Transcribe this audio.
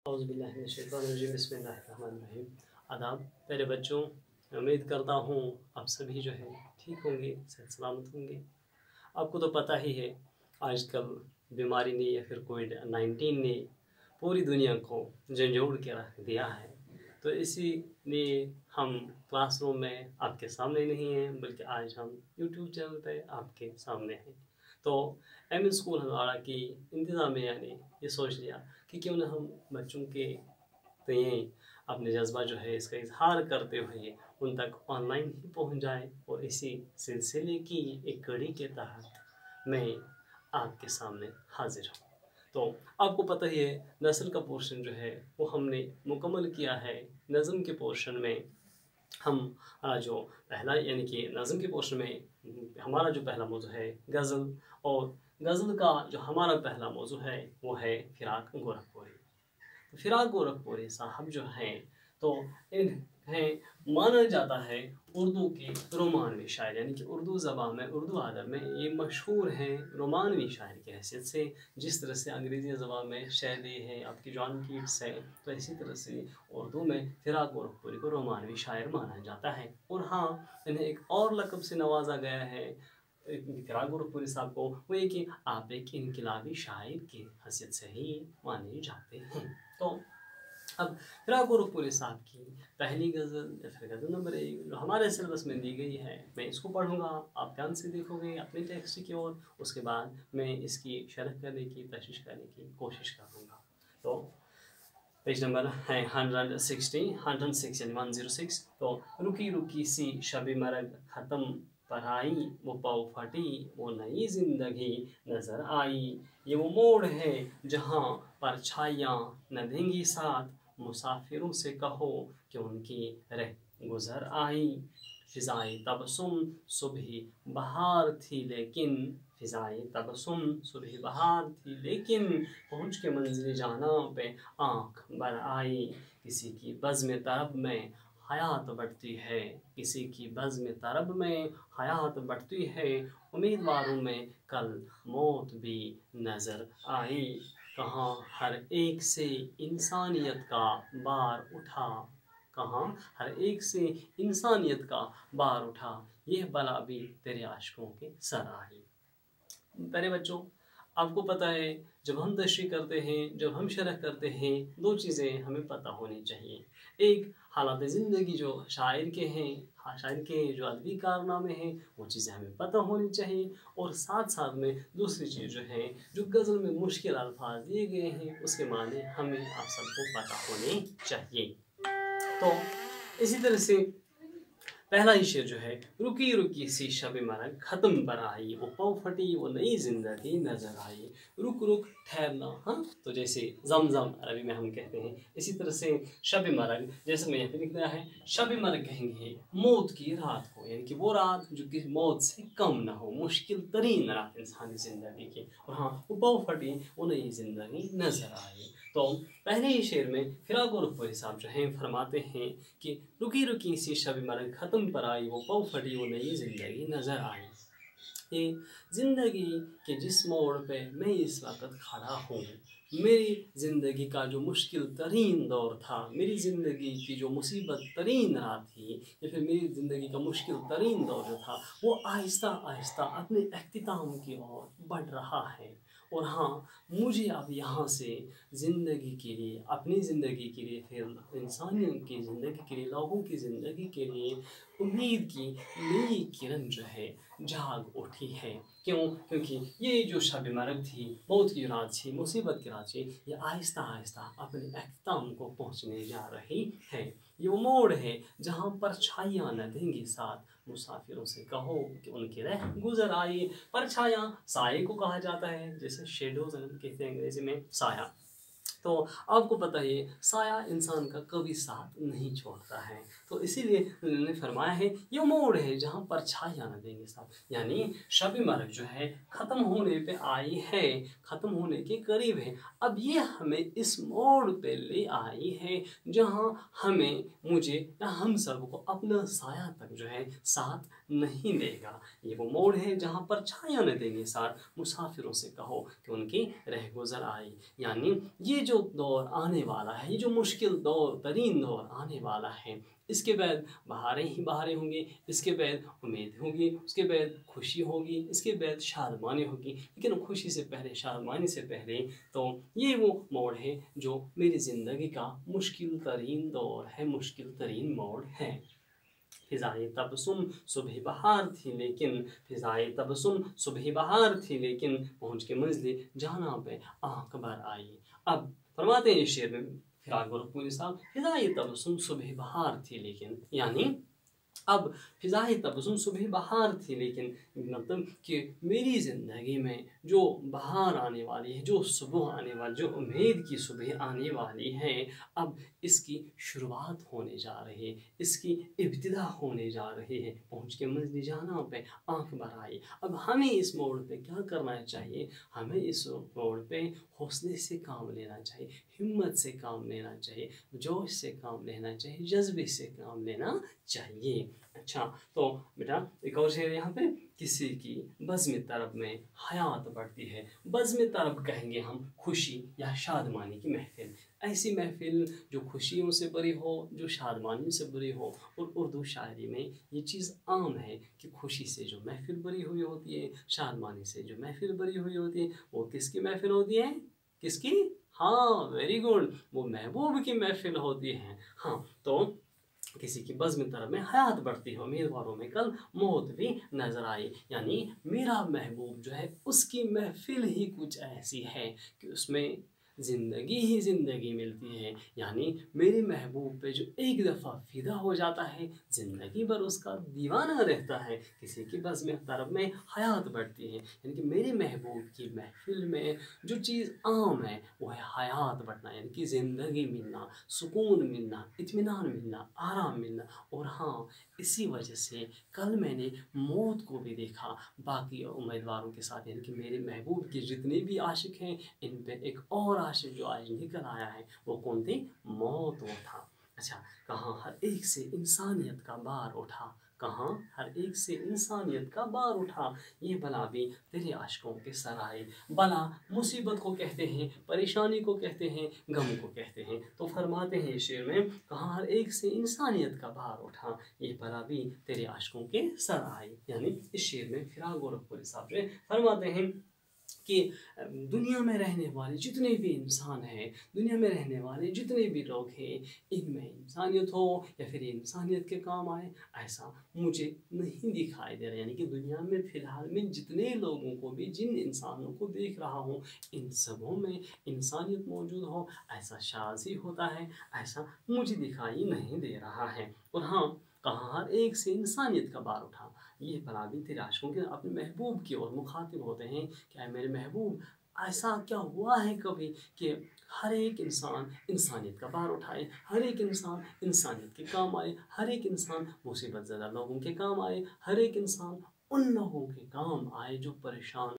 औज़ुबिल्लाहिमिनश्शैतानिर्रजीम बिस्मिल्लाहिर्रहमानिर्रहीम। आदाब प्यारे बच्चों, उम्मीद करता हूँ आप सभी जो है ठीक होंगे, सेहत सलामत होंगे। आपको तो पता ही है आजकल बीमारी ने या फिर कोविड-19 ने पूरी दुनिया को झंझोड़ के रख दिया है। तो इसीलिए हम क्लासरूम में आपके सामने नहीं हैं, बल्कि आज हम यूट्यूब चैनल पे आपके सामने हैं। तो एम स्कूल हज़ारा की इंतज़ामिया ने ये सोच लिया कि क्यों ना हम बच्चों के तय अपने जज्बा जो है इसका इजहार करते हुए उन तक ऑनलाइन ही पहुंच जाए, और इसी सिलसिले की एक कड़ी के तहत मैं आपके सामने हाजिर हूँ। तो आपको पता ही है नस्ल का पोर्शन जो है वो हमने मुकम्मल किया है। नज़म के पोर्शन में हम जो पहला यानी कि नज़म के पोर्शन में हमारा जो पहला मौजू है गज़ल, और गज़ल का जो हमारा पहला मौजू है वो है फ़िराक गोरखपुरी। तो फ़िराक गोरखपुरी साहब जो हैं तो इन्हें माना जाता है उर्दू के रोमानवी शायर, यानी कि उर्दू ज़बान में, उर्दू अदब में ये मशहूर हैं रोमानवी शायर की हैसियत से। जिस तरह से अंग्रेज़ी ज़बान में शैली है, आपकी जॉन कीट्स है, तो इसी तरह से उर्दू में फ़िराक गोरखपुरी को रोमानवी शायर माना जाता है। और हाँ, इन्हें एक और लक़ब से नवाजा गया है फ़िराक गोरखपुरी साहब को, वो ये कि आप एक इनकलाबी शायर की हैसियत से ही माने जाते हैं। तो अब फ़िराक गोरखपुरी साहब की पहली गज़ल या फिर गज़ल नंबर 1 जो हमारे सिलेबस में दी गई है, मैं इसको पढ़ूँगा, आप ध्यान से देखोगे अपने टेक्स्ट की ओर, उसके बाद मैं इसकी शरह करने की कोशिश करूँगा। तो पेज नंबर है 106 यानी 106। तो रुकी रुकी सी शबी मरग ख़त्म पर आई, वो पाव फटी वो नई ज़िंदगी नज़र आई। ये वो मोड़ है जहाँ परछाइयाँ न देंगी साथ, मुसाफिरों से कहो कि उनकी रह गुज़र आई। फ़िज़ाए तबस्सुम सुबह बहार थी लेकिन, फ़िज़ाए तबस्सुम सुबह बहार थी लेकिन, पहुँच के मंज़िल जाना पे आँख भर आई। किसी की बज़्म तरब में हयात बढ़ती है, किसी की बज़्म तरब में हयात बढ़ती है, उम्मीदवारों में कल मौत भी नज़र आई। कहाँ हर एक से इंसानियत का बार उठा, कहाँ हर एक से इंसानियत का बार उठा, यह बला भी तेरे आशिकों के सर आई। प्यारे बच्चों, आपको पता है जब हम तशरीह करते हैं, जब हम शरह करते हैं, दो चीज़ें हमें पता होनी चाहिए। एक, हालात ज़िंदगी जो शायर के हैं, शायर के जो अदबी कारनामे हैं, वो चीज़ें हमें पता होनी चाहिए। और साथ साथ में दूसरी चीज़ जो है, जो गज़ल में मुश्किल अल्फाज दिए गए हैं उसके माने हमें आप सबको पता होने चाहिए। तो इसी तरह से पहला ही शेर जो है, रुकी रुकी सी शब मरग ख़त्म पर आई, वो पाँव फटी वो नई ज़िंदगी नज़र आई। रुक रुक ठहरना, हाँ, तो जैसे ज़मज़म अरबी में हम कहते हैं, इसी तरह से शब मरग, जैसे मैं यहाँ पे लिख दिया है, शब मरग कहेंगे मौत की रात को, यानी कि वो रात जो कि मौत से कम ना हो, मुश्किल तरीन रात इंसानी ज़िंदगी की। और हाँ, वो पाँव फटी वो नई ज़िंदगी नज़र आई। तो पहले ही शेर में फ़िराक गोरखपुरी साहब जो हैं फरमाते हैं कि रुकी रुकी सी शब मरग ख़त्म पर आई, वो पाँव फटी वो नई ज़िंदगी नज़र आई। ये ज़िंदगी के जिस मोड़ पे मैं इस वक्त खड़ा हूँ, मेरी ज़िंदगी का जो मुश्किल तरीन दौर था, मेरी ज़िंदगी की जो मुसीबत तरीन रात थी, या फिर मेरी ज़िंदगी का मुश्किल तरीन दौर जो था, वो आहिस्ता आहिस्ता अपने इख्तिताम की ओर बढ़ रहा है। और हाँ, मुझे अब यहाँ से ज़िंदगी के लिए, अपनी ज़िंदगी के लिए, फिर इंसानियों की ज़िंदगी के लिए, लोगों की ज़िंदगी के लिए उम्मीद की नई किरण जो है जाग उठी है। क्यों? क्योंकि ये जो शब मरग थी, मौत की रात थी, मुसीबत की रात थी, ये आहिस्ता आहिस्ता अपने इख्तिताम को पहुँचने जा रही है। ये वो मोड़ है जहाँ परछाइयाँ न देंगी साथ, मुसाफिरों से कहो कि उनकी रह गुज़र आई। परछाइयाँ साये को कहा जाता है, जैसे शेडोज़ कहते हैं अंग्रेज़ी में, साया। तो आपको पता है साया इंसान का कभी साथ नहीं छोड़ता है, तो इसीलिए उन्होंने फरमाया है ये मोड़ है जहाँ परछाइयाँ न देंगे साथ, यानी शब मरग जो है ख़त्म होने पे आई है, ख़त्म होने के करीब है। अब ये हमें इस मोड़ पे ले आई है जहाँ हमें, मुझे या हम सबको अपना साया तक जो है साथ नहीं देगा। ये वो मोड़ है जहाँ परछाइयाँ न देंगे साथ, मुसाफिरों से कहो कि उनकी रह गुज़र आई। यानी ये जो दौर आने वाला है, ये जो मुश्किल दौर तरीन दौर आने वाला है, इसके बाद बहारें ही बहारें होंगी, इसके बाद उम्मीद होगी, उसके बाद खुशी होगी, इसके बाद शादमानी होगी। लेकिन खुशी से पहले, शादमानी से पहले तो ये वो मोड़ है जो मेरी ज़िंदगी का मुश्किल तरीन दौर है, मुश्किल तरीन मोड़ है। फ़िज़ाए तबस्सुम सुबह बहार थी लेकिन, फ़िज़ाए तबस्सुम सुबह बहार थी लेकिन, पहुँच के मंज़िल जहाँ पे आँख भर आई। अब फरमाते हैं इस शेर में फ़िराक गोरखपुरी साहब, फ़िज़ाए तबस्सुम सुबह बहार थी लेकिन, यानी अब फ़िज़ाए तबस्सुम सुबह बहार थी लेकिन, मतलब कि मेरी ज़िंदगी में जो बहार आने वाली है, जो सुबह आने वाली, जो उम्मीद की सुबह आने वाली है, अब इसकी शुरुआत होने जा रही है, इसकी इब्तिदा होने जा रही है। पहुँच के मंज़िल जहाँ पे आँख भर आई। अब हमें इस मोड़ पे क्या करना चाहिए? हमें इस मोड़ पे हौसले से काम लेना चाहिए, हिम्मत से काम लेना चाहिए, जोश से काम लेना चाहिए, जज्बे से काम लेना चाहिए। अच्छा, तो बेटा एक और शेर यहाँ पे, किसी की बज़्म तरब में हयात बढ़ती है। बज़्म तरब कहेंगे हम खुशी या शादमानी की महफिल, ऐसी महफिल जो खुशियों से भरी हो, जो शादमानी से भरी हो। और उर्दू शायरी में ये चीज़ आम है कि खुशी से जो महफिल भरी हुई होती है, शादमानी से जो महफिल भरी हुई होती है, वो किसकी महफिल होती है? किसकी? हाँ, वेरी गुड, वो महबूब की महफिल होती है। हाँ, तो किसी की बज़्म तरब में हयात बढ़ती है, उम्मीदवारों में कल मौत भी नजर आई। यानी मेरा महबूब जो है, उसकी महफिल ही कुछ ऐसी है कि उसमें ज़िंदगी ही ज़िंदगी मिलती है। यानी मेरे महबूब पे जो एक दफ़ा फ़िदा हो जाता है, ज़िंदगी भर उसका दीवाना रहता है। किसी की बज़्म तरब में हयात बढ़ती है, यानी कि मेरे महबूब की महफिल में जो चीज़ आम है वो है हयात बढ़ना, यानी कि ज़िंदगी मिलना, सुकून मिलना, इत्मीनान मिलना, आराम मिलना। और हाँ, इसी वजह से कल मैंने मौत को भी देखा बाकी उम्मीदवारों के साथ, यानी कि मेरे महबूब के जितने भी आशिक हैं, इन पे एक और आशिक जो आज निकल आया है, वो कौन थी? मौत वो था। अच्छा, कहाँ हर एक से इंसानियत का बार उठा, कहाँ हर एक से इंसानियत का बार उठा, ये बला भी तेरे आशिकों के सर आई। बला मुसीबत को कहते हैं, परेशानी को कहते हैं, गम को कहते हैं। तो फरमाते हैं इस शेर में, कहाँ हर एक से इंसानियत का बार उठा, ये बला भी तेरे आशिकों के सर आई। यानी इस शेर में फ़िराक गोरखपुरी साहब जो फरमाते हैं कि दुनिया में रहने वाले जितने भी इंसान हैं, दुनिया में रहने वाले जितने भी लोग हैं, इनमें इंसानियत हो या फिर इंसानियत के काम आए, ऐसा मुझे नहीं दिखाई दे रहा। यानी कि दुनिया में फ़िलहाल में जितने लोगों को भी, जिन इंसानों को देख रहा हूँ, इन सबों में इंसानियत मौजूद हो, ऐसा शायद ही होता है, ऐसा मुझे दिखाई नहीं दे रहा है। और हाँ, कहाँ हर एक से इंसानियत का बार उठा, ये भला भी तेरे आशिकों के अपने महबूब की ओर मुखातिब होते हैं। क्या मेरे महबूब, ऐसा क्या हुआ है कभी कि हर एक इंसान इंसानियत का बार उठाए, हर एक इंसान इंसानियत के काम आए, हर एक इंसान मुसीबत ज़दा लोगों के काम आए, हर एक इंसान उन लोगों के काम आए जो परेशान